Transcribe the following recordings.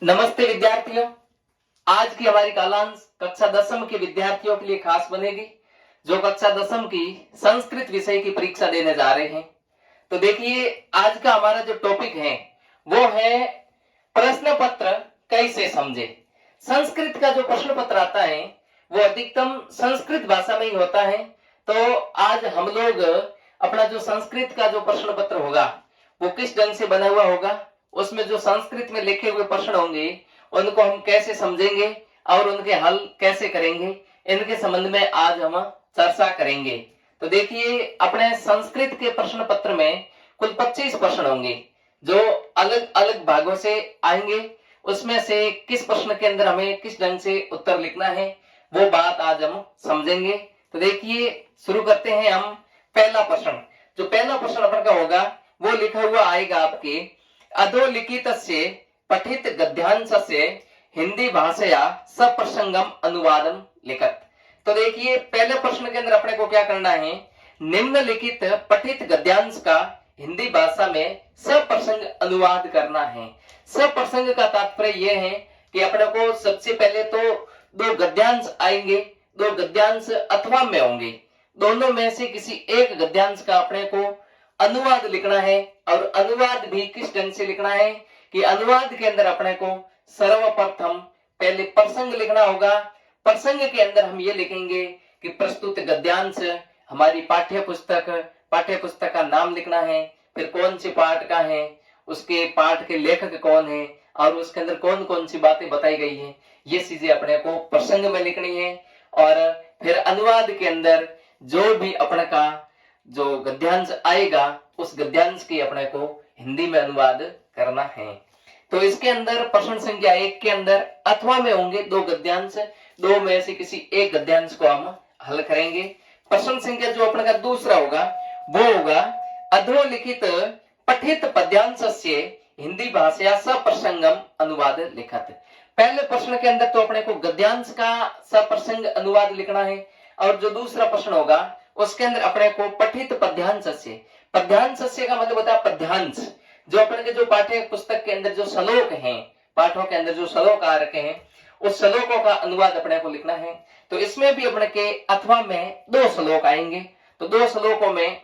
नमस्ते विद्यार्थियों। आज की हमारी कालांश कक्षा 10वीं के विद्यार्थियों के लिए खास बनेगी, जो कक्षा 10वीं की संस्कृत विषय की परीक्षा देने जा रहे हैं। तो देखिए, आज का हमारा जो टॉपिक है वो है प्रश्न पत्र कैसे समझे। संस्कृत का जो प्रश्न पत्र आता है वो अधिकतम संस्कृत भाषा में ही होता है। तो आज हम लोग अपना जो संस्कृत का जो प्रश्न पत्र होगा वो किस ढंग से बना हुआ होगा, उसमें जो संस्कृत में लिखे हुए प्रश्न होंगे उनको हम कैसे समझेंगे और उनके हल कैसे करेंगे, इनके संबंध में आज हम चर्चा करेंगे। तो देखिए, अपने संस्कृत के प्रश्न पत्र में कुल 25 प्रश्न होंगे जो अलग अलग भागों से आएंगे। उसमें से किस प्रश्न के अंदर हमें किस ढंग से उत्तर लिखना है वो बात आज हम समझेंगे। तो देखिए, शुरू करते हैं हम। पहला प्रश्न, जो पहला प्रश्न अपन का होगा वो लिखा हुआ आएगा आपके अधोलिखित पठित गद्यांश हिंदी भाषया सप्रसंगम अनुवादम लिखत। तो देखिए, पहले प्रश्न के अंदर अपने को क्या करना है, निम्नलिखित पठित गद्यांश का हिंदी भाषा में सप्रसंग अनुवाद करना है। सप्रसंग का तात्पर्य यह है कि अपने को सबसे पहले तो दो गद्यांश आएंगे, दो गद्यांश अथवा में होंगे, दोनों में से किसी एक गद्यांश का अपने को अनुवाद लिखना है। और अनुवाद भी किस ढंग से लिखना है कि अनुवाद के अंदर अपने को सर्वप्रथम पहले प्रसंग लिखना होगा। प्रसंग के अंदर हम ये लिखेंगे कि प्रस्तुत गद्यांश हमारी पाठ्य पुस्तक का नाम लिखना है, फिर कौन सी पाठ का है, उसके पाठ के लेखक कौन है और उसके अंदर कौन कौन सी बातें बताई गई है, ये चीजें अपने को प्रसंग में लिखनी है। और फिर अनुवाद के अंदर जो भी अपने का जो गद्यांश आएगा उस गद्यांश की अपने को हिंदी में अनुवाद करना है। तो इसके अंदर प्रश्न संख्या 1 के अंदर अथवा में होंगे दो गद्यांश, दो में से किसी एक गद्यांश को हम हल करेंगे। प्रश्न संख्या जो अपने का दूसरा होगा वो होगा अधोलिखित पठित पद्यांश से हिंदी भाषा सप्रसंगम अनुवाद लिखत। पहले प्रश्न के अंदर तो अपने को गद्यांश का सप्रसंग अनुवाद लिखना है और जो दूसरा प्रश्न होगा उसके अंदर अपने को पठित पद्यांश का मतलब होता है पद्यांश, जो अपने के जो पाठ्य पुस्तक के अंदर जो श्लोक हैं, पाठों के अंदर जो श्लोक आ रखे हैं उस श्लोकों का अनुवाद अपने को लिखना है। तो इसमें भी अपने के अथवा में दो श्लोक आएंगे। तो दो श्लोकों में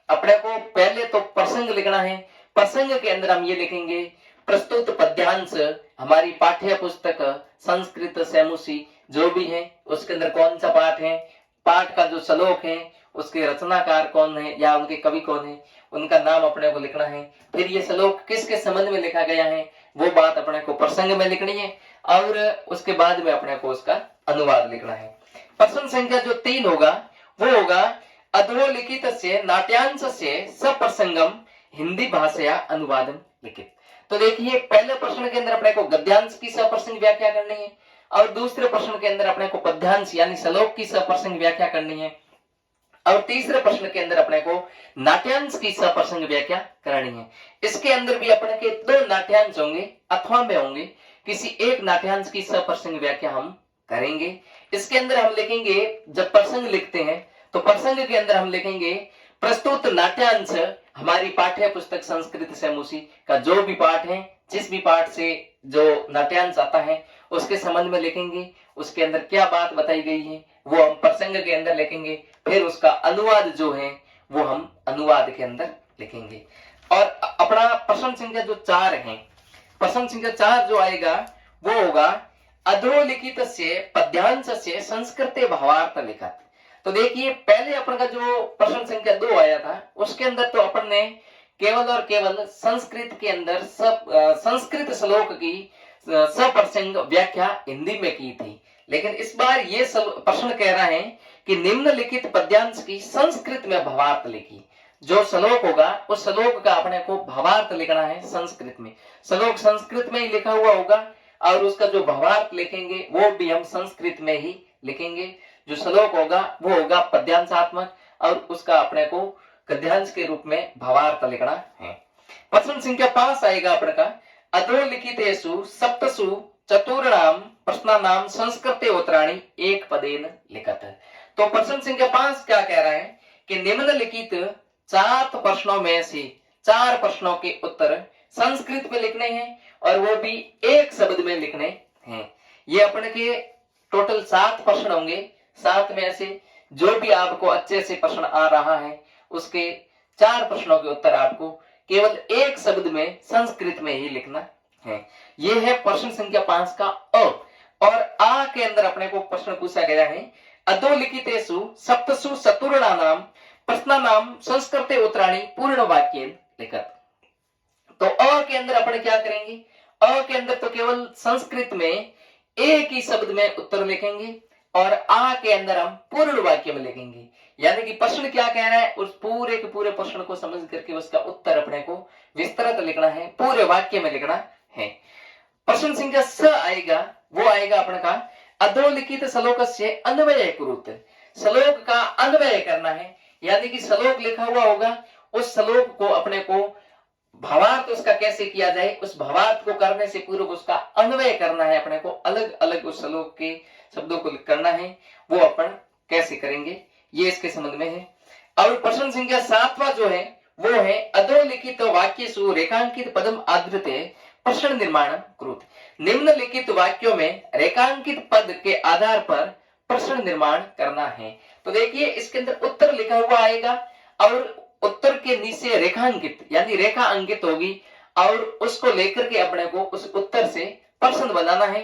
अपने को पहले तो प्रसंग लिखना है। प्रसंग के अंदर हम ये लिखेंगे प्रस्तुत पद्यांश हमारी पाठ्य पुस्तक संस्कृत सैमुसी जो भी है उसके अंदर कौन सा पाठ है, पाठ का जो श्लोक है, उसके रचनाकार कौन है या उनके कवि कौन है, उनका नाम अपने को लिखना है। फिर ये श्लोक किसके संबंध में लिखा गया है वो बात अपने को प्रसंग में लिखनी है और उसके बाद में अपने को उसका अनुवाद लिखना है। प्रश्न संख्या जो 3 होगा वो होगा अधोलिखित से नाट्यांश से सप्रसंगम हिंदी भाषा अनुवादम लिखित। तो देखिए, पहले प्रश्न के अंदर अपने को गद्यांश की सप्रसंग व्याख्या करनी है और दूसरे प्रश्न के अंदर अपने को पद्यांश यानी श्लोक की सप्रसंग व्याख्या करनी है और तीसरे प्रश्न के अंदर अपने को नाट्यांश की सप्रसंग व्याख्या करनी है। इसके अंदर भी अपने के दो नाट्यांश होंगे अथवा में होंगे, किसी एक नाट्यांश की सप्रसंग व्याख्या हम करेंगे। इसके अंदर हम लिखेंगे, जब प्रसंग लिखते हैं तो प्रसंग के अंदर हम लिखेंगे प्रस्तुत नाट्यांश हमारी पाठ्य पुस्तक संस्कृत सैमुसी का जो भी पाठ है, जिस भी पाठ से जो नाट्यांश आता है उसके संबंध में लिखेंगे, उसके अंदर क्या बात बताई गई है वो हम प्रसंग के अंदर लिखेंगे। फिर उसका अनुवाद जो है वो हम अनुवाद के अंदर लिखेंगे। और अपना प्रश्न संख्या जो 4 है, प्रश्न संख्या 4 जो आएगा वो होगा अधोलिखित से पद्यांश से संस्कृत भावार्थ लिखत। तो देखिए, पहले अपन का जो प्रश्न संख्या 2 आया था उसके अंदर तो अपन ने केवल और केवल संस्कृत के अंदर संस्कृत श्लोक की सप्रसंग व्याख्या हिंदी में की थी, लेकिन इस बार ये प्रश्न कह रहा है कि निम्नलिखित पद्यांश की संस्कृत में भावार्थ लिखी। जो श्लोक होगा उस श्लोक का अपने को भावार्थ लिखना है संस्कृत में। श्लोक संस्कृत में ही लिखा हुआ होगा और उसका जो भावार्थ लिखेंगे वो भी हम संस्कृत में ही लिखेंगे। जो श्लोक होगा वो होगा पद्यांशात्मक और उसका अपने को गद्यांश के रूप में भावार्थ लिखना है। प्रश्न संख्या 5 आएगा अपने का अधोलिखितेषु सप्तसु चतुर्णाम प्रश्नानाम संस्कृते उत्तराणि एक पदेन लिखत। तो प्रश्न संख्या 5 क्या कह रहा है कि निम्नलिखित 4 प्रश्नों में से 4 प्रश्नों के उत्तर संस्कृत में लिखने हैं और वो भी एक शब्द में लिखने हैं। ये अपने के टोटल 7 प्रश्न होंगे। 7 में से जो भी आपको अच्छे से प्रश्न आ रहा है उसके 4 प्रश्नों के उत्तर आपको केवल एक शब्द में संस्कृत में ही लिखना है। ये है प्रश्न संख्या 5 का अ। और आ के अंदर अपने को प्रश्न पूछा गया है अधोलिखितेषु सप्तसु चतुर्णानाम प्रश्नानाम संस्कृते उत्तराणि पूर्ण वाक्ये लिखत। तो अ के अंदर अपन क्या करेंगे, अ के अंदर तो केवल संस्कृत में एक ही शब्द में उत्तर लिखेंगे और आ के अंदर हम पूर्ण वाक्य में लिखेंगे। यानी कि प्रश्न क्या कह रहा है उस पूरे के पूरे प्रश्न को समझ करके उसका उत्तर अपने को विस्तृत लिखना है, पूरे वाक्य में लिखना है। प्रश्न संख्या स आएगा, वो आएगा अपन का अधोलिखित श्लोक से अन्वय कुरुत। श्लोक का अन्वय करना है, यानी कि श्लोक लिखा हुआ होगा उस श्लोक को अपने को भावार्थ उसका कैसे किया जाए, उस भावार्थ को करने से पूर्व उसका अन्वय करना है। अपने को अलग अलग उस श्लोक के शब्दों को करना है, वो अपन कैसे करेंगे ये इसके संबंध में है। और प्रश्न संख्या 7वां जो है वो है अधोलिखित वाक्येषु रेखांकित पदम आधृते प्रश्न निर्माण कुरुत। निम्नलिखित वाक्यों में रेखांकित पद के आधार पर प्रश्न निर्माण करना है। तो देखिए इसके अंदर उत्तर लिखा हुआ आएगा और उत्तर के नीचे रेखांकित यानी रेखा अंकित होगी और उसको लेकर के अपने को उस उत्तर से प्रश्न बनाना है।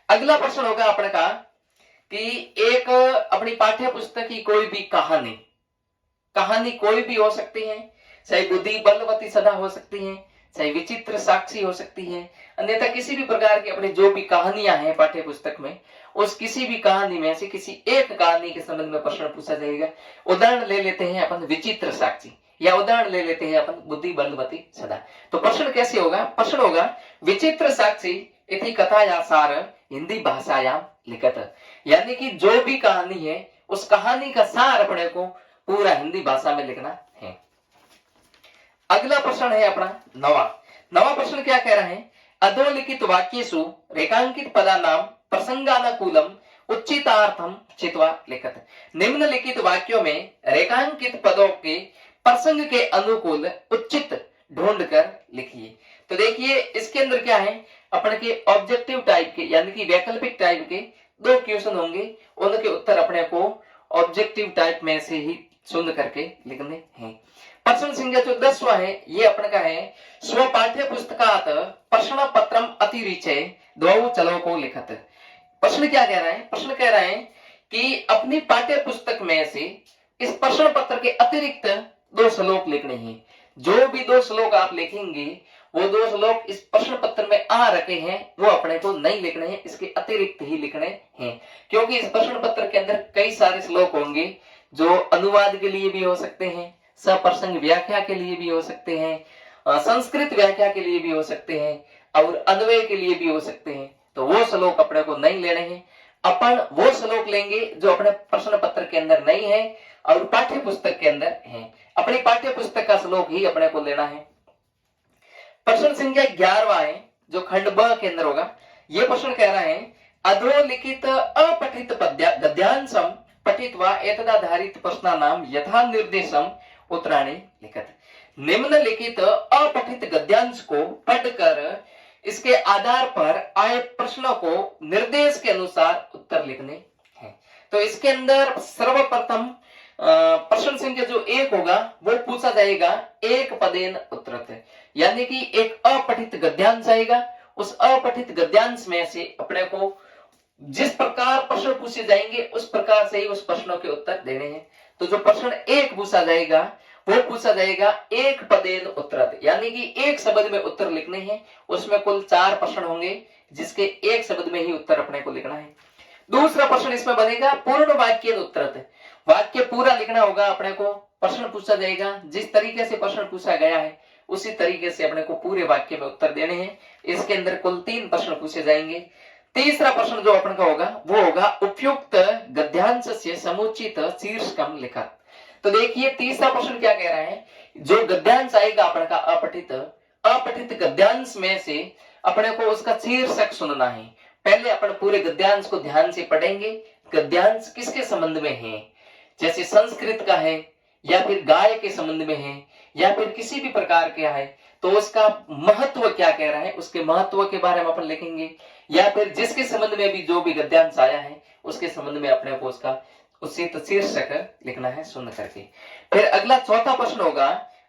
अगला प्रश्न होगा अपने का कि एक अपनी पाठ्य पुस्तक की कोई भी कहानी कोई भी हो सकती है, चाहे बुद्धि बलवती सदा हो सकती है, चाहे विचित्र साक्षी हो सकती है, अन्यथा किसी भी प्रकार की अपनी जो भी कहानियां हैं पाठ्य पुस्तक में उस किसी भी कहानी में से किसी एक कहानी के संबंध में प्रश्न पूछा जाएगा। उदाहरण ले लेते हैं अपन विचित्र साक्षी या उदाहरण ले लेते हैं अपन बुद्धि बलवती सदा। तो प्रश्न कैसे होगा, प्रश्न होगा विचित्र साक्षी इति कथाया सार हिंदी भाषायाम लिखत। यानी कि जो भी कहानी है उस कहानी का सार अपने को पूरा हिंदी भाषा में लिखना है। अगला प्रश्न है अपना नवा प्रश्न क्या कह रहा है अधोलिखित वाक्येषु रेखांकित पदानाम प्रसंगानुकूलम उच्चितार्थम चित्वा लिखत। निम्नलिखित वाक्यों में रेखांकित पदों के प्रसंग के अनुकूल उचित ढूंढ कर लिखिए। तो देखिए इसके अंदर क्या है अपने के ऑब्जेक्टिव टाइप के यानी कि वैकल्पिक टाइप के 2 क्वेश्चन होंगे, उनके उत्तर अपने को ऑब्जेक्टिव टाइप में से ही सुन करके लिखने हैं। प्रश्न संख्या जो 10वां है ये अपने का है स्व पाठ्य पुस्तकात प्रश्न पत्रम अतिरिचे द्वौ चलो को लिखत। प्रश्न क्या कह रहा है, प्रश्न कह रहा है कि अपनी पाठ्य पुस्तक में से इस प्रश्न पत्र के अतिरिक्त 2 श्लोक लिखने हैं। जो भी 2 श्लोक आप लिखेंगे वो 2 श्लोक इस प्रश्न पत्र में आ रखे हैं वो अपने को नहीं लिखने हैं, इसके अतिरिक्त ही लिखने हैं। क्योंकि इस प्रश्न पत्र के अंदर कई सारे श्लोक होंगे जो अनुवाद के लिए भी हो सकते हैं, सप्रसंग व्याख्या के लिए भी हो सकते हैं, संस्कृत व्याख्या के लिए भी हो सकते हैं और अन्वय के लिए भी हो सकते हैं। तो वो श्लोक अपने को नहीं लेने हैं, अपन वो श्लोक लेंगे जो अपने प्रश्न पत्र के अंदर नहीं है और पाठ्य पुस्तक के अंदर है। अपनी पाठ्य पुस्तक का श्लोक ही अपने को लेना है। प्रश्न संख्या 11वां है जो खंड ब के अंदर होगा। ये प्रश्न कह रहा है अधोलिखित अपठित गद्यांशम पठित्वा एतदाधारित प्रश्नानाम यथा निर्देशम उत्तराणि लिखत। निम्नलिखित अपठित गद्यांश को पढ़कर इसके आधार पर आए प्रश्नों को निर्देश के अनुसार उत्तर लिखने हैं। तो इसके अंदर सर्वप्रथम प्रश्न संख्या जो 1 होगा वो पूछा जाएगा एक पदेन उत्तरत, यानी कि एक अपठित गद्यांश आएगा। उस अपठित गद्यांश में से अपने को जिस प्रकार प्रश्न पूछे जाएंगे उस प्रकार से ही उस प्रश्नों के उत्तर देने हैं। तो जो प्रश्न 1 पूछा जाएगा वो पूछा जाएगा एक पदेन उत्तरत, यानी कि एक शब्द में उत्तर लिखने हैं। उसमें कुल 4 प्रश्न होंगे जिसके एक शब्द में ही उत्तर अपने को लिखना है। दूसरा प्रश्न इसमें बनेगा पूर्ण वाक्य उत्तरत, वाक्य पूरा लिखना होगा अपने को। प्रश्न पूछा जाएगा जिस तरीके से प्रश्न पूछा गया है उसी तरीके से अपने को पूरे वाक्य में उत्तर देने हैं। इसके अंदर कुल 3 प्रश्न पूछे जाएंगे। तीसरा प्रश्न जो अपन का होगा वो होगा उपयुक्त गद्यांश से समुचित शीर्षकम लिखा। तो देखिए तीसरा प्रश्न क्या कह रहा है, जो गद्यांश आएगा अपन का अपठित गद्यांश में से अपने को उसका शीर्षक सुनना है। पहले अपन पूरे गद्यांश को ध्यान से पढ़ेंगे, गद्यांश किसके संबंध में है, जैसे संस्कृत का है या फिर गाय के संबंध में है या फिर किसी भी प्रकार का है, तो उसका महत्व क्या कह रहा है, उसके महत्व के बारे में अपन लिखेंगे, या फिर जिसके संबंध में भी जो भी गद्यांश आया है उसके संबंध में अपने को उसका उचित शीर्षक लिखना है सुन करके। फिर अगला चौथा प्रश्न होगा,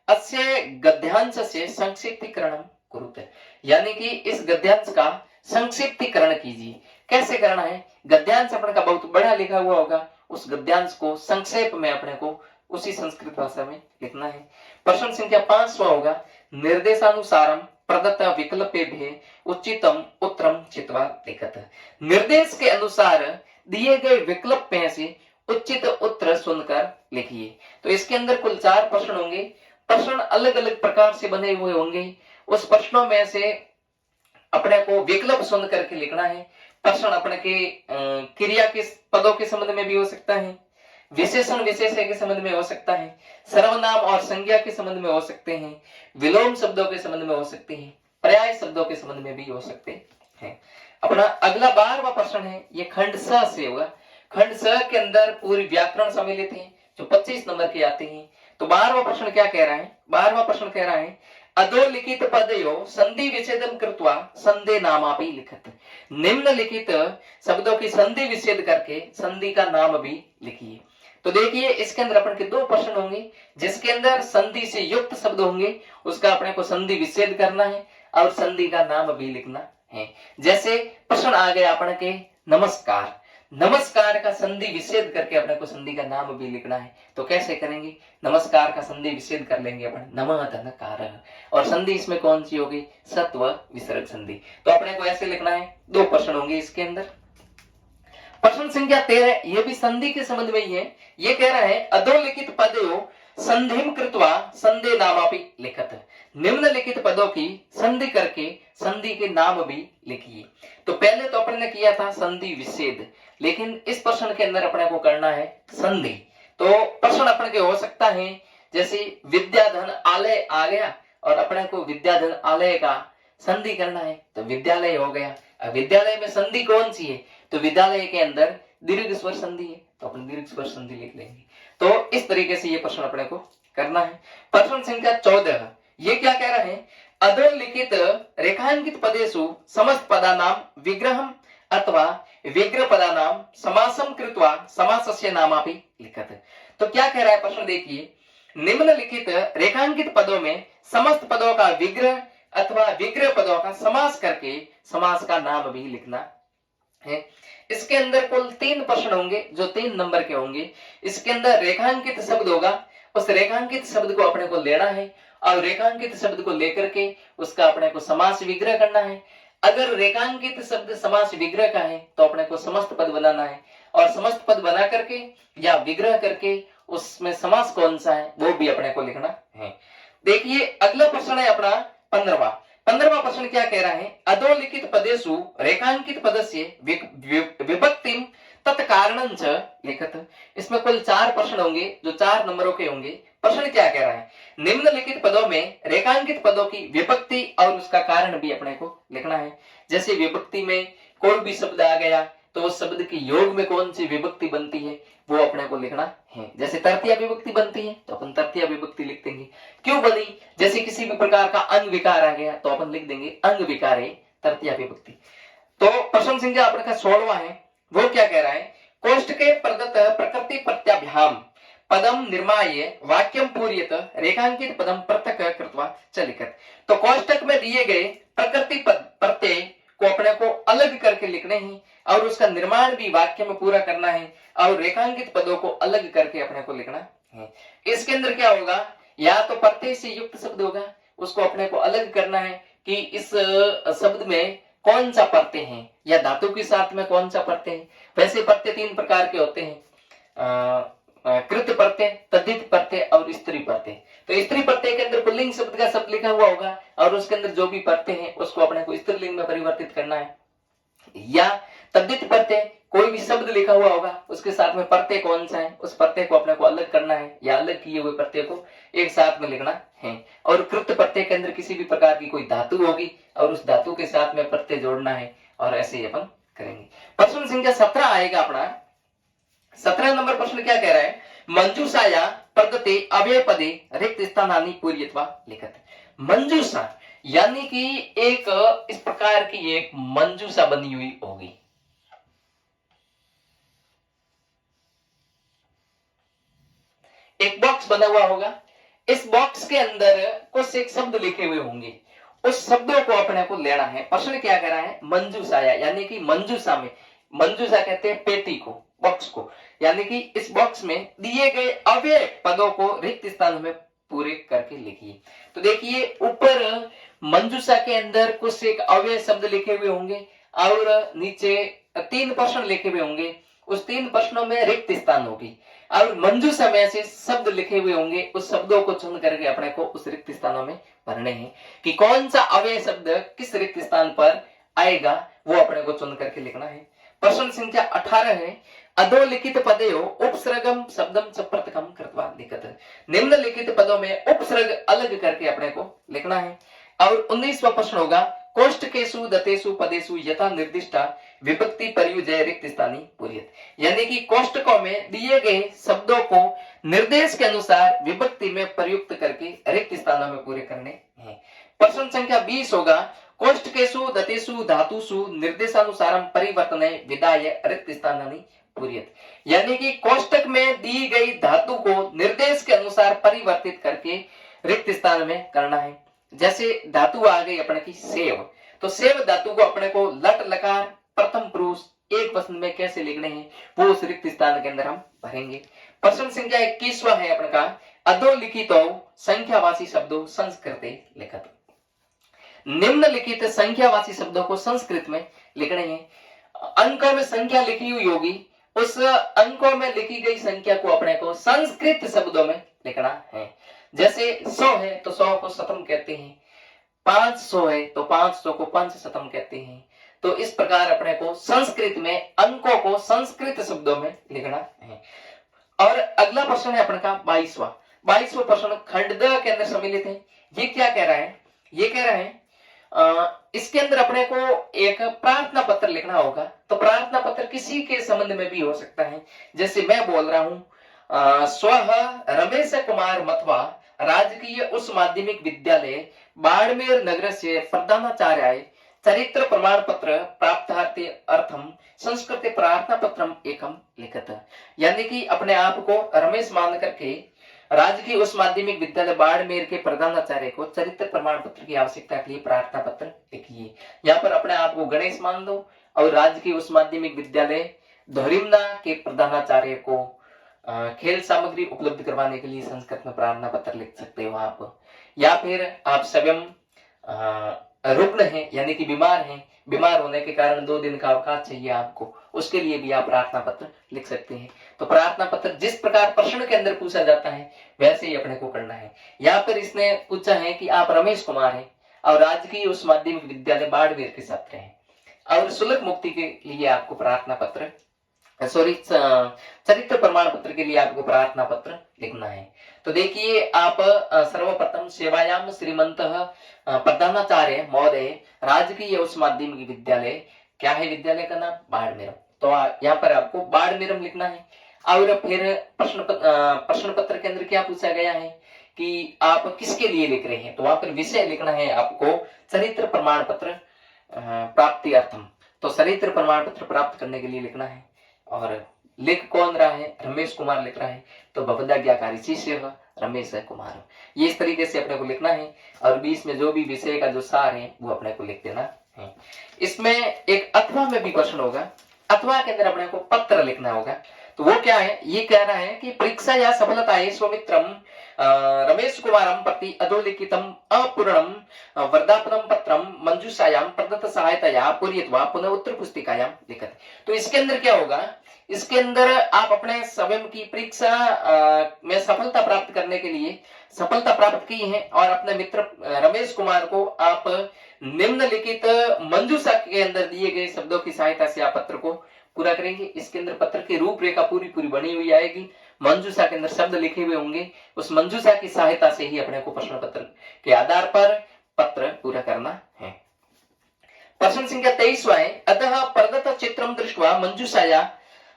अस्य गद्यांश से संक्षिप्तीकरण कुरुते, यानी कि इस गद्यांश का संक्षिप्तीकरण कीजिए। कैसे करना है, गद्यांश अपने का बहुत बड़ा लिखा हुआ होगा, उस गद्यांश को संक्षेप में अपने को उसी संस्कृत भाषा में लिखना है। प्रश्न संख्या 5वां होगा, निर्देशानुसारम प्रदत्त विकल्पेभ्य उचितम उत्तरम चित्वा लिखत। निर्देश के अनुसार दिए गए विकल्प में से उचित उत्तर सुनकर लिखिए। तो इसके अंदर कुल 4 प्रश्न होंगे। प्रश्न अलग अलग प्रकार से बने हुए होंगे, उस प्रश्नों में से अपने को विकल्प सुन करके लिखना है। प्रश्न अपने के क्रिया के पदों के संबंध में भी हो सकता है, विशेषण विशेष्य के संबंध में हो सकता है, सर्वनाम और संज्ञा के संबंध में हो सकते हैं, विलोम शब्दों के संबंध में हो सकते हैं, पर्याय शब्दों के संबंध में भी हो सकते हैं। अपना अगला 12वां प्रश्न है, ये खंड स से होगा। खंड स के अंदर पूरी व्याकरण सम्मिलित है जो 25 नंबर के आते हैं। तो 12वां प्रश्न क्या कह रहा है, 12वां प्रश्न कह रहा है, अधोलिखित पदयो संधि विच्छेदम कृत्वा संधि नामापि लिखत। निम्नलिखित शब्दों की संधि विच्छेद करके संधि का नाम भी लिखिए। तो देखिए इसके अंदर अपन के 2 प्रश्न होंगे, जिसके अंदर संधि से युक्त शब्द होंगे उसका अपने को संधि विच्छेद करना है और संधि का नाम भी लिखना है। जैसे प्रश्न आ गया अपन के नमस्कार, नमस्कार का संधि विच्छेद करके अपने को संधि का नाम भी लिखना है। तो कैसे करेंगे, नमस्कार का संधि विच्छेद कर लेंगे अपन नमः धनकार, और संधि इसमें कौन सी होगी, सत्व विसर्ग संधि। तो अपने को ऐसे लिखना है। 2 प्रश्न होंगे इसके अंदर। प्रश्न संख्या 13, ये भी संधि के संबंध में ही है। ये कह रहा है, अधोलिखित पदयों संधिम कृत्वा संधि नामापि लिखत। निम्नलिखित पदों की संधि करके संधि के नाम भी लिखिए। तो पहले तो अपन ने किया था संधि विच्छेद, लेकिन इस प्रश्न के अंदर अपने को करना है संधि। तो प्रश्न अपने के हो सकता है जैसे विद्याधन आलय आ गया और अपने को विद्याधन आलय का संधि करना है तो विद्यालय हो गया। अब विद्यालय में संधि कौन सी है, तो विद्यालय के अंदर दीर्घ स्वर संधि है, तो अपन दीर्घ स्वर संधि लिख लेंगे। तो इस तरीके से ये प्रश्न अपने को करना है। प्रश्न संख्या 14, ये क्या कह रहा है, अधोलिखित रेखांकित पदेषु समस्त पदानाम विग्रहम अथवा विग्रह पदानाम समासम कृत्वा समासस्य नामापि लिखत। तो क्या कह रहा है प्रश्न देखिए, निम्नलिखित रेखांकित पदों में समस्त पदों का विग्रह अथवा विग्रह पदों का समास करके समास का नाम भी लिखना है। इसके अंदर कुल 3 प्रश्न होंगे जो 3 नंबर के होंगे। इसके अंदर रेखांकित शब्द होगा, उस रेखांकित शब्द को अपने को लेना है और रेखांकित शब्द को लेकर के उसका अपने को समास विग्रह करना है। अगर रेखांकित शब्द समास विग्रह का है तो अपने को समस्त पद बनाना है, और समस्त पद बना करके या विग्रह करके उसमें समास कौन सा है वो भी अपने को लिखना है। देखिए अगला प्रश्न है अपना 15वां प्रश्न क्या कह रहा है, अधोलिखित पदेषु रेखांकित पदस्य विभक्तिम तत्कारणंच लिखत। इसमें कुल 4 प्रश्न होंगे जो 4 नंबरों के होंगे। प्रश्न क्या कह रहा है, निम्नलिखित पदों में रेखांकित पदों की विभक्ति और उसका कारण भी अपने को लिखना है। जैसे विभक्ति में कोई भी शब्द आ गया तो उस शब्द की योग में कौन सी विभक्ति बनती है वो अपने को लिखना है। जैसे तृतीया विभक्ति बनती है तो अपन तृतीया विभक्ति लिख देंगे, क्यों बनी। जैसे किसी भी प्रकार का अंग विकार आ गया तो अपन लिख देंगे अंग विकारे तृतीया विभक्ति। तो प्रश्न संख्या अपने का 16वां है, वो क्या कह रहा है, कोष्ठ के प्रदत्त प्रकृति प्रत्याभ्याम पदम निर्माय वाक्यम पूर्यत रेखांकित पदम पृथक कृत्वा च लिखत। तो कोष्टक में दिए गए प्रकृति प्रत्यय को अपने को अलग करके लिखने हैं और उसका निर्माण भी वाक्य में पूरा करना है और रेखांकित पदों को अलग करके अपने को लिखना है। इसके अंदर क्या होगा, या तो प्रत्यय से युक्त शब्द होगा उसको अपने को अलग करना है कि इस शब्द में कौन सा प्रत्यय है या धातु के साथ में कौन सा प्रत्यय है। वैसे प्रत्यय 3 प्रकार के होते हैं, कृत प्रत्यय, तद्धित प्रत्यय और स्त्री प्रत्यय। तो स्त्री प्रत्यय के अंदर पुल्लिंग शब्द का शब्द लिखा हुआ होगा और उसके अंदर जो भी प्रत्यय है उसको अपने को स्त्रीलिंग में परिवर्तित करना है। या तद्धित प्रत्यय, कोई भी शब्द लिखा हुआ होगा उसके साथ में प्रत्यय कौन सा है उस प्रत्यय को अपने को अलग करना है या अलग किए हुए प्रत्यय को एक साथ में लिखना है। और कृत प्रत्यय के अंदर किसी भी प्रकार की कोई धातु होगी और उस धातु के साथ में प्रत्यय जोड़ना है और ऐसे ही अपन करेंगे। प्रश्न संख्या 17 आएगा अपना। 17 नंबर प्रश्न क्या कह रहा है, मंजूषाया प्रदत्ते अव्यय पदे रिक्त स्थानानि पूर्यत्वा लिखत। मंजूषा यानी कि एक इस प्रकार की एक मंजूषा बनी हुई होगी। एक बॉक्स बना हुआ होगा, इस बॉक्स के अंदर कुछ एक शब्द लिखे हुए होंगे, उस शब्दों को अपने को लेना है। प्रश्न क्या कह रहा है, मंजूषा यानी कि मंजूषा में, मंजूषा कहते हैं पेटी को, बॉक्स को, यानी कि इस बॉक्स में दिए गए अव्यय पदों को रिक्त स्थान में पूरे करके लिखिए। तो देखिए ऊपर मंजूषा के अंदर कुछ एक अव्यय शब्द लिखे हुए होंगे और नीचे 3 प्रश्न लिखे हुए होंगे, उस 3 प्रश्नों में रिक्त स्थान होगी और मंजूषा में ऐसे शब्द लिखे हुए होंगे, उस शब्दों को चुन करके अपने को उस रिक्त स्थानों में भरने हैं कि कौन सा अव्यय शब्द किस रिक्त स्थान पर आएगा, वो अपने को चुन करके लिखना है। प्रश्न संख्या 18 है, अधोलिखित पदयो उपसर्गम शब्दम च प्रथकम कृत्वा लिखत। निम्नलिखित पदों में उपसर्ग अलग करके अपने को लिखना है। और 19वां प्रश्न होगा, कोष्ठकेषु दतेषु पदेषु यथा निर्दिष्टा विभक्ति परियुजय रिक्त स्थानी पूर्यत, यानी कि कोष्ठकों में दिए गए शब्दों को निर्देश के अनुसार विभक्ति में प्रयुक्त करके रिक्त स्थानों में पूरे करने हैं। प्रश्न संख्या 20 होगा, कोष्ठकेषु दतेषु धातुषु निर्देशानुसारम परिवर्तने विदाय रिक्त स्थानानि पूर्यत, यानी कि कोष्ठक में दी गई धातु को निर्देश के अनुसार परिवर्तित करके रिक्त स्थान में करना है। जैसे धातु आ गई अपने की सेव, तो सेव धातु को अपने को लट लकार प्रथम पुरुष एक वचन में कैसे लिखने हैं, वो उस रिक्त स्थान के अंदर हम भरेंगे। प्रश्न संख्या 21वां है अपने का, अधोलिखितो संख्यावाची शब्दों संस्कृते लिखत। निम्नलिखित संख्यावाची शब्दों को संस्कृत में लिखने हैं। अंकों में संख्या लिखी हुई होगी, उस अंकों में लिखी गई संख्या को अपने को संस्कृत शब्दों में लिखना है। जैसे 100 है तो 100 को शतम कहते हैं, 500 है तो 500 को पंच शतम कहते हैं। तो इस प्रकार अपने को संस्कृत में अंकों को संस्कृत शब्दों में लिखना है। और अगला प्रश्न है अपने का 22वां प्रश्न खंड द के अंदर सम्मिलित है। ये क्या कह रहा है, ये कह रहा है इसके अंदर अपने को एक प्रार्थना पत्र लिखना होगा। तो प्रार्थना पत्र किसी के संबंध में भी हो सकता है, जैसे मैं बोल रहा हूं, स्वः रमेश कुमार मथवा राजकीय उच्च माध्यमिक विद्यालय बाड़मेर नगर से प्रधानाचार्य चरित्र प्रमाण पत्र प्राप्तार्थे अर्थम संस्कृत प्रार्थना पत्रम एकम लिखत, यानी कि अपने आप को रमेश मान करके राजकीय उच्च माध्यमिक विद्यालय बाड़मेर के प्रधानाचार्य को चरित्र प्रमाण पत्र की आवश्यकता के लिए प्रार्थना पत्र लिखिए। यहाँ पर अपने आप को गणेश मान दो और राजकीय उच्च माध्यमिक विद्यालय दोहरीमना के प्रधानाचार्य को खेल सामग्री उपलब्ध करवाने के लिए संस्कृत में प्रार्थना पत्र लिख सकते हो आप। या फिर आप स्वयं रुग्ण हैं यानी कि बीमार हैं, बीमार होने के कारण 2 दिन का अवकाश चाहिए आपको, उसके लिए भी आप प्रार्थना पत्र लिख सकते हैं। तो प्रार्थना पत्र जिस प्रकार प्रश्न के अंदर पूछा जाता है वैसे ही अपने को करना है। यहाँ पर इसने पूछा है कि आप रमेश कुमार हैं और राजकीय उच्च माध्यमिक विद्यालय बाड़मेर के छात्र हैं और सुलभ मुक्ति के लिए आपको प्रार्थना पत्र चरित्र प्रमाण पत्र के लिए आपको प्रार्थना पत्र लिखना है। तो देखिए आप सर्वप्रथम सेवायाम श्रीमंत प्रधानाचार्य महोदय राजकीय उच्च माध्यमिक विद्यालय, क्या है विद्यालय का नाम, बाड़मेरम। तो यहाँ पर आपको बाड़मेरम लिखना है। और फिर प्रश्न पत्र के अंदर क्या पूछा गया है कि आप किसके लिए लिख रहे हैं, तो वहां पर विषय लिखना है आपको चरित्र प्रमाण पत्र प्राप्ति अर्थम। तो चरित्र प्रमाण पत्र प्राप्त करने के लिए लिखना है। और लिख कौन रहा है, रमेश कुमार लिख रहा है, तो भवदाज्ञाकारी शिष्य रमेश कुमार। ये इस तरीके से अपने को लिखना है और बीच में जो भी विषय का जो सार है वो अपने को लिख देना है। इसमें एक अथवा में भी प्रश्न होगा, अथवा के अंदर अपने को पत्र लिखना होगा। तो वो क्या है, ये कह रहा है कि परीक्षा या सफलता स्वमित्रम रमेश कुमारम प्रति अधोलिखितम अपूर्णम वर्धापनम पत्रम मंजूषायाम प्रदत्त सहायताया पूर्यत्वा पुनः उत्तर पुस्तिकायाम लिखत। तो इसके अंदर क्या होगा, इसके अंदर आप अपने स्वयं की परीक्षा में सफलता प्राप्त करने के लिए सफलता प्राप्त की है और अपने मित्र रमेश कुमार को आप निम्नलिखित मंजूषा के अंदर दिए गए शब्दों की सहायता से आप पत्र को पूरा करेंगे। इसके अंदर पत्र की रूपरेखा पूरी बनी हुई आएगी, मंजूषा के अंदर शब्द लिखे हुए होंगे, उस मंजूषा की सहायता से ही अपने को प्रश्न पत्र के आधार पर पत्र पूरा करना है। प्रश्न संख्या 23वां है, अतः प्रदत्त चित्रम दृष्ट्वा मंजूषाया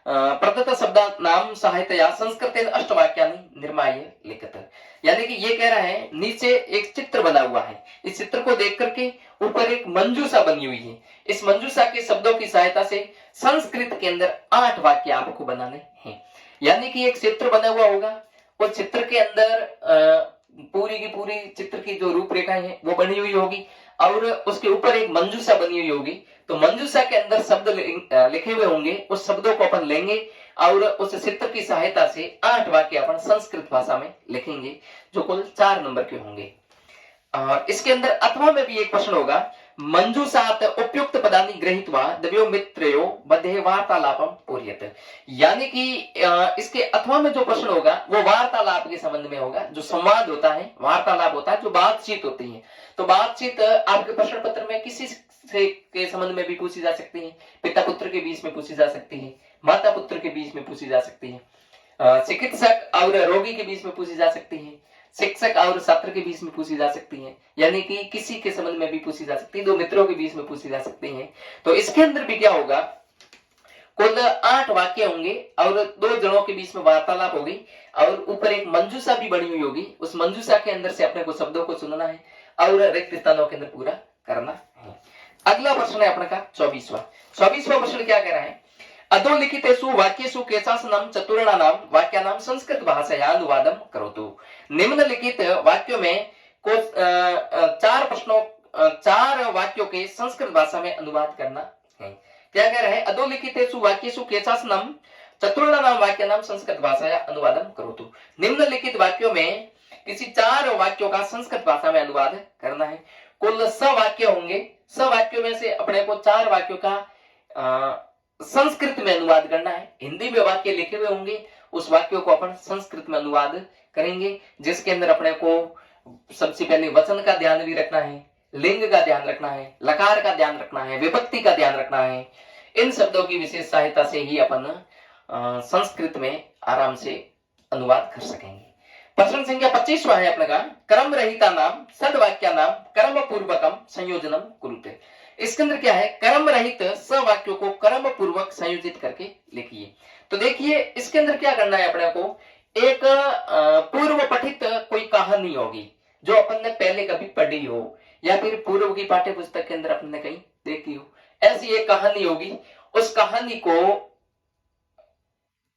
प्रदत्त शब्दानां सहायतया संस्कृतेन अष्टवाक्यानि निर्माय लिखत। यानी कि ये कह रहा है नीचे एक चित्र बना हुआ है, इस चित्र को देख करके ऊपर एक मंजूषा बनी हुई है, इस मंजूषा के शब्दों की सहायता से संस्कृत के अंदर 8 वाक्य आपको बनाने हैं। यानी कि एक चित्र बना हुआ होगा, उस चित्र के अंदर पूरी की पूरी चित्र की जो रूपरेखाएं हैं वो बनी हुई होगी और उसके ऊपर एक मंजूषा बनी हुई होगी। तो मंजूषा के अंदर शब्द लिखे हुए होंगे, उस शब्दों को अपन लेंगे और उस चित्र की सहायता से 8 वाक्य अपन संस्कृत भाषा में लिखेंगे, जो कुल 4 नंबर के होंगे। और इसके अंदर अथवा में भी एक प्रश्न होगा, मंजूषात उपयुक्त पदानि गृहीत्वा द्वयो मित्रयो मध्ये वार्तालापम पूर्यत। यानी कि इसके अथवा में जो प्रश्न होगा वो वार्तालाप के संबंध में होगा, जो संवाद होता है, वार्तालाप होता है, जो बातचीत होती है। तो बातचीत आपके प्रश्न पत्र में किसी से के संबंध में भी पूछी जा सकती है, पिता पुत्र के बीच में पूछी जा सकती है, माता पुत्र के बीच में पूछी जा सकती है, चिकित्सक और रोगी के बीच में पूछी जा सकती है, शिक्षक और छात्र के बीच में पूछी जा सकती है, यानी कि किसी के संबंध में भी पूछी जा सकती है, 2 मित्रों के बीच में पूछी जा सकती है। तो इसके अंदर भी क्या होगा, कुल 8 वाक्य होंगे और 2 जनों के बीच में वार्तालाप होगी और ऊपर एक मंजूषा भी बनी हुई होगी। उस मंजूषा के अंदर से अपने को शब्दों को चुनना है और रिक्त स्थानों के अंदर पूरा करना है। अगला प्रश्न है अपने का 24वां प्रश्न क्या कह रहा है, अधोलिखितेषु वाक्येषु केषांचन चतुर्णानां वाक्यानां संस्कृत भाषाया अनुवादं करोतु। निम्नलिखित वाक्यों में को 4 वाक्यों के संस्कृत भाषा में अनुवाद करना है। क्या कह रहा है, अधोलिखितेषु वाक्येषु केषांचन चतुर्णानां वाक्यानां संस्कृत भाषाया अनुवादं करोतु। निम्नलिखित वाक्यों में किसी 4 वाक्यों का संस्कृत भाषा में अनुवाद करना है। कुल 100 वाक्य होंगे, 100 वाक्यों में से अपने को 4 वाक्यों का संस्कृत में अनुवाद करना है। हिंदी में वाक्य लिखे हुए होंगे, उस वाक्यों को अपन संस्कृत में अनुवाद करेंगे, जिसके अंदर अपने को सबसे पहले वचन का ध्यान भी रखना है, लिंग का ध्यान रखना है, लकार का ध्यान रखना है, विभक्ति का ध्यान रखना है। इन शब्दों की विशेष सहायता से ही अपन संस्कृत में आराम से अनुवाद कर सकेंगे। प्रश्न संख्या 25वां है अपने का, कर्म रहिता नाम सदवाक्या नाम कर्म पूर्वकम संयोजनम कुरुते। इसके अंदर क्या है, कर्म रहित सवाक्यों को कर्म पूर्वक संयोजित करके लिखिए। तो देखिए इसके अंदर क्या करना है अपने को, एक पूर्व पठित कोई कहानी होगी जो अपन ने पहले कभी पढ़ी हो या फिर पूर्व की पाठ्य पुस्तक के अंदर अपन ने कहीं देखी हो, ऐसी एक कहानी होगी। उस कहानी को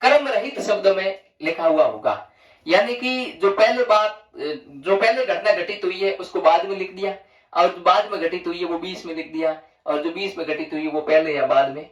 कर्म रहित शब्दों में लिखा हुआ होगा, यानी कि जो पहले घटना घटित हुई है उसको बाद में लिख दिया और जो बाद में घटित हुई है वो 20 में लिख दिया और जो 20 में घटित हुई है वो पहले या बाद में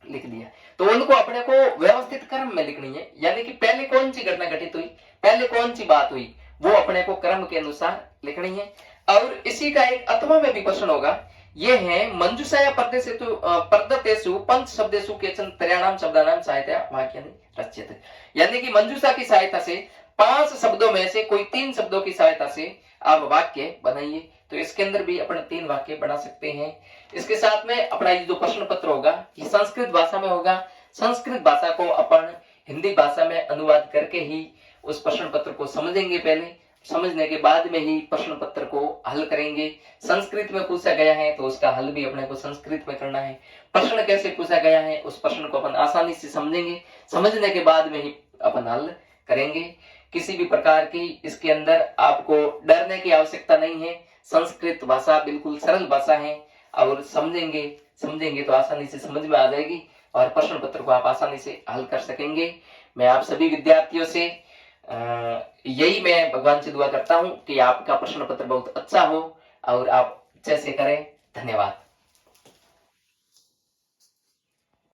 लिख दिया। तो उनको अपने को व्यवस्थित क्रम में लिखनी है, यानी कि पहले कौन सी घटना घटित हुई, पहले कौन सी बात हुई, वो अपने को क्रम के अनुसार लिखनी है। और इसी का एक अथवा में भी प्रश्न होगा, ये है मंजूषाया प्रदत्तेषु पंच शब्देषु केचन त्रयाणाम शब्दानां सहायतया वाक्यानि रच्यते। यानी कि मंजूषा की सहायता से 5 शब्दों में से कोई 3 शब्दों की सहायता से आप वाक्य बनाइए। तो इसके अंदर भी अपन 3 वाक्य बना सकते हैं। इसके साथ में अपना ये जो प्रश्न पत्र होगा ये संस्कृत भाषा में होगा। संस्कृत भाषा को अपन हिंदी भाषा में अनुवाद करके ही उस प्रश्न पत्र को समझेंगे, पहले समझने के बाद में ही प्रश्न पत्र को हल करेंगे। संस्कृत में पूछा गया है तो उसका हल भी अपने को संस्कृत में करना है। प्रश्न कैसे पूछा गया है उस प्रश्न को अपन आसानी से समझेंगे, समझने के बाद में ही अपन हल करेंगे। किसी भी प्रकार की इसके अंदर आपको डरने की आवश्यकता नहीं है। संस्कृत भाषा बिल्कुल सरल भाषा है और समझेंगे तो आसानी से समझ में आ जाएगी और प्रश्न पत्र को आप आसानी से हल कर सकेंगे। मैं आप सभी विद्यार्थियों से यही मैं भगवान से दुआ करता हूं कि आपका प्रश्न पत्र बहुत अच्छा हो और आप अच्छे से करें। धन्यवाद।